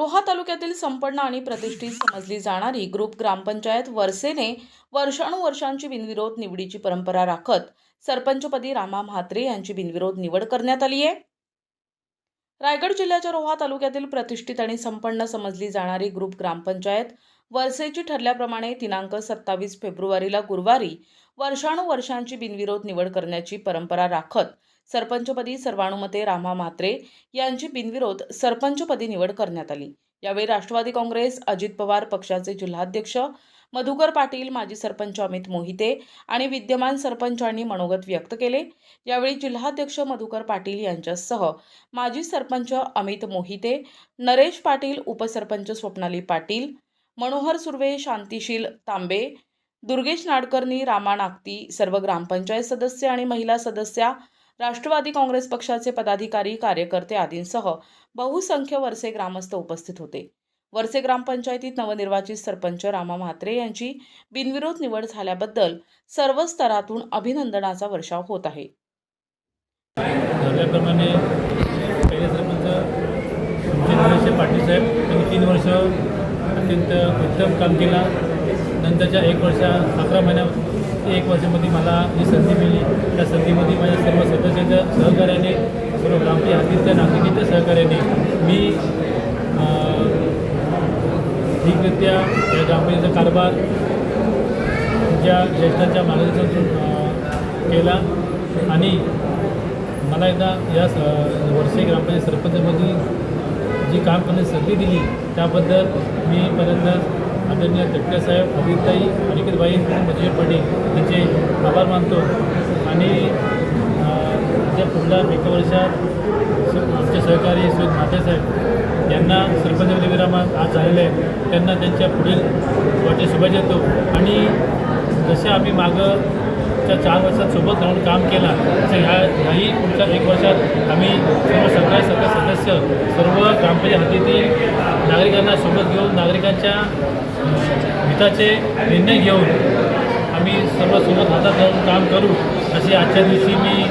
रोहा तालुक्यातील संपन्न आणि प्रतिष्ठित समजली जाणारी ग्रुप ग्रामपंचायत वरसेने वर्षानुवर्षांची बिनविरोध निवडीची परंपरा राखत सरपंचपदी रामा म्हात्रे यांची बिनविरोध निवड करण्यात आली आहे। रायगड जिल्ह्याच्या रोहा तालुक्यातील प्रतिष्ठित आणि संपन्न समजली जाणारी ग्रुप ग्रामपंचायत वरसेची ठरल्याप्रमाणे दिनांक 27 फेब्रुवारीला गुरुवारी वर्षानुवर्षांची बिनविरोध निवड करण्याची परंपरा राखत सरपंचपदी सर्वानुमते रामा म्हात्रे यांची बिनविरोध सरपंचपदी निवड करण्यात आली। यावेळी राष्ट्रवादी काँग्रेस अजित पवार पक्षाचे जिल्हाध्यक्ष मधुकर पाटील, माजी सरपंच अमित मोहिते आणि विद्यमान सरपंचांनी मनोगत व्यक्त केले। यावेळी जिल्हाध्यक्ष मधुकर पाटील यांच्यासह माजी सरपंच अमित मोहिते, नरेश पाटील, उपसरपंच स्वप्नाली पाटील, मनोहर सुर्वे, शांतिशील तांबे, दुर्गेश नाडकर्णी, रामा नागती, सर्व ग्रामपंचायत सदस्य आणि महिला सदस्या, राष्ट्रवादी काँग्रेस पक्षाचे पदाधिकारी, कार्यकर्ते आदींसह बहुसंख्य वरसे ग्रामस्थ उपस्थित होते। वरसे ग्रामपंचायतीत नवनिर्वाचित सरपंच रामा म्हात्रे यांची बिनविरोध निवड झाल्याबद्दल सर्व स्तरातून अभिनंदनाचा वर्षाव होत आहे। त्याप्रमाणे पहिले सरपंच नरेश पाटील साहेब त्यांनी 3 वर्ष अत्यंत उत्तम काम केला। नंतरच्या 1 वर्ष 11 महिन्यात 1 वर्षामध्ये मला जी संधी मिळली, त्या संधीमध्ये माझ्या सर्व सदस्यांच्या सहकार्याने, सर्व ग्रामपंचायतीच्या नागरिकांच्या सहकार्याने मी ठीकरित्या या ग्रामपंचायतीचा कारभार ज्या ज्येष्ठांच्या मार्गदर्शनातून केला आणि मला एकदा या वर्षे ग्रामपंचायत सरपंचमध्ये जी काम करण्याची संधी दिली त्याबद्दल मी पहिल्यांदा आदरणीय तटकरे साहेब, अभिताई, अनिकेतबाई, मधुकर पाटील यांचे आभार मानतो आणि त्या पुढल्या 1 वर्षात आमचे सहकारी श्री म्हात्रे साहेब यांना सरपंच विरामात आज झालेले आहेत, त्यांना त्यांच्या पुढील वाटे शुभेच्छा देतो आणि जसे आम्ही मागच्या 4 वर्षात सोबत राहून काम केला तसं ह्याही पुढच्या 1 वर्षात आम्ही सर्व सरकारी सदस्य सर्व ग्रामपंचायत हद्दीतील नागरिकांना सोबत घेऊन नागरिकांच्या हिताचे निर्णय घेऊन आम्ही सर्व सोबत हातात धरून काम करू अशी आजच्या दिवशी मी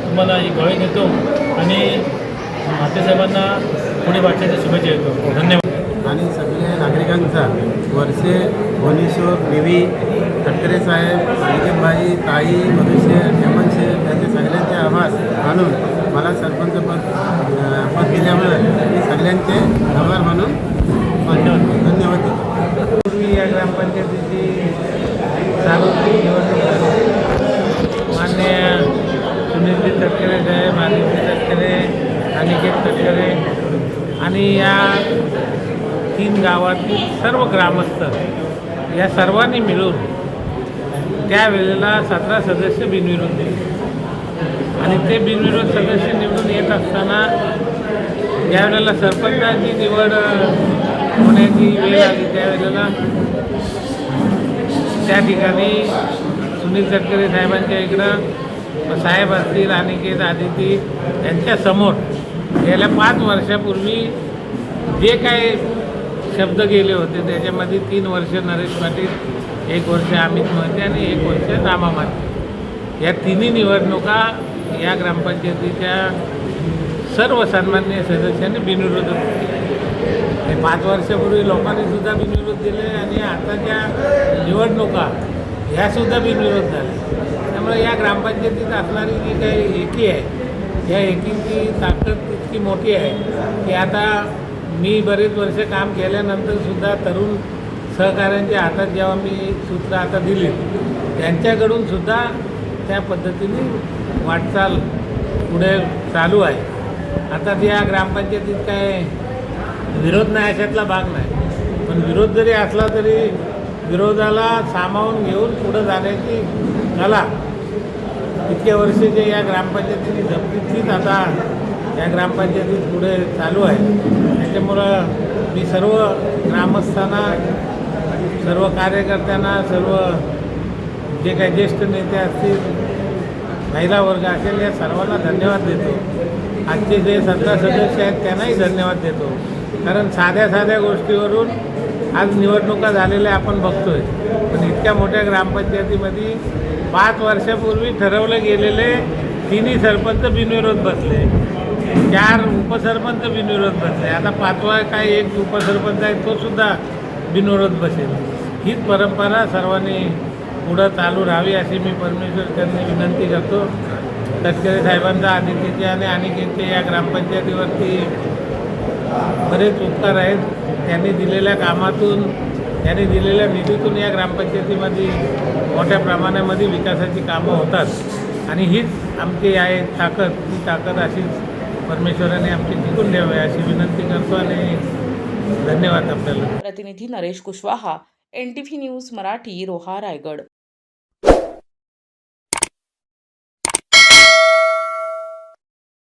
तुम्हाला ही ग्वाही देतो आणि म्हात्रे साहेबांना पुढे वाटण्याच्या शुभेच्छा देतो। धन्यवाद। आणि सगळ्या नागरिकांचा वर्षे, भुवनेश्वर, देवी, तटकरे साहेब, अनिकेतबाई, ताई, मधुशे, हेमंत यांचे सगळ्यांचे आभार मानून मला सरपंच पद दिल्यामुळे मी सगळ्यांचे आभार मानून धन्यवाद देतो। पूर्वी या ग्रामपंचायतीची सार्वत्रिक निवडणूक माननीय सुनीलजी तटकरे साहेब, आदित्य तटकरे, अनिकेत तटकरे आणि या 3 गावातील सर्व ग्रामस्थ या सर्वांनी मिळून त्यावेळेला 17 सदस्य बिनविरोध दिले आणि ते बिनविरोध सदस्य निवडून येत असताना ज्यावेळेला सरपंचाची निवड होण्याची वेळ आली त्यावेळेला त्या ठिकाणी सुनील तटकरे साहेबांच्या इकडं साहेब असतील, अनिकेत, आदिती यांच्यासमोर गेल्या 5 वर्षापूर्वी जे काही शब्द गेले होते त्याच्यामध्ये 3 वर्ष नरेश पाटील, 1 वर्ष अमित मोहिते आणि 1 वर्ष रामा म्हात्रे या तिन्ही निवडणुका या ग्रामपंचायतीच्या सर्व सन्माननीय सदस्यांनी बिनविरोध दिले। 5 वर्षापूर्वी लोकांनी सुद्धा बिनविरोध दिले आणि आताच्या निवडणुका ह्यासुद्धा बिनविरोध झाल्या। त्यामुळे या ग्रामपंचायतीत असणारी जी काही एकी आहे या एकीची ताकद इतकी मोठी आहे की आता मी बरेच वर्ष काम केल्यानंतरसुद्धा तरुण सहकाऱ्यांच्या हातात जेव्हा मी सूत्र आता दिली त्यांच्याकडून सुद्धा त्या पद्धतीने वाटचाल पुढे चालू आहे। आता या ग्रामपंचायतीत काय विरोध नाही अशातला भाग नाही, पण विरोध जरी असला तरी विरोधाला सामावून घेऊन पुढं जाण्याची कला इतक्या वर्षाच्या या ग्रामपंचायतीची जपतीच आता या ग्रामपंचायतीत पुढे चालू आहे। त्याच्यामुळं मी सर्व ग्रामस्थांना, सर्व कार्यकर्त्यांना, सर्व जे काही ज्येष्ठ नेते असतील, महिला वर्ग असेल या सर्वांना धन्यवाद देतो। आजचे जे 17 सदस्य आहेत त्यांनाही धन्यवाद देतो, कारण साध्या गोष्टीवरून आज निवडणुका झालेल्या आपण बघतोय, पण इतक्या मोठ्या ग्रामपंचायतीमध्ये 5 वर्षापूर्वी ठरवले गेलेले 3 सरपंच बिनविरोध बसले। 4 उपसरपंच बिनविरोध बसले. आता 5वा काय एक उपसरपंच आहे तो सुद्धा बिनविरोध बसेल. हीच परंपरा सर्वांनी पुढं चालू राहावी अशी मी परमेश्वर त्यांनी विनंती करतो. तटकरे साहेबांचा आदितीच्या आणि अनिकेतच्या या ग्रामपंचायतीवरती बरेच उपकार आहेत. त्यांनी दिलेल्या कामातून, त्यांनी दिलेल्या निधीतून या ग्रामपंचायतीमध्ये मोठ्या प्रमाणामध्ये विकासाची कामं होतात आणि हीच आमची आहे ताकद. ही ताकद अशीच परमेश्वराने आमची टिकून ठेवावी अशी विनंती करतो आणि धन्यवाद आपल्याला. प्रतिनिधी नरेश कुशवाहा, NTV न्यूज मराठी, रोहा, रायगड.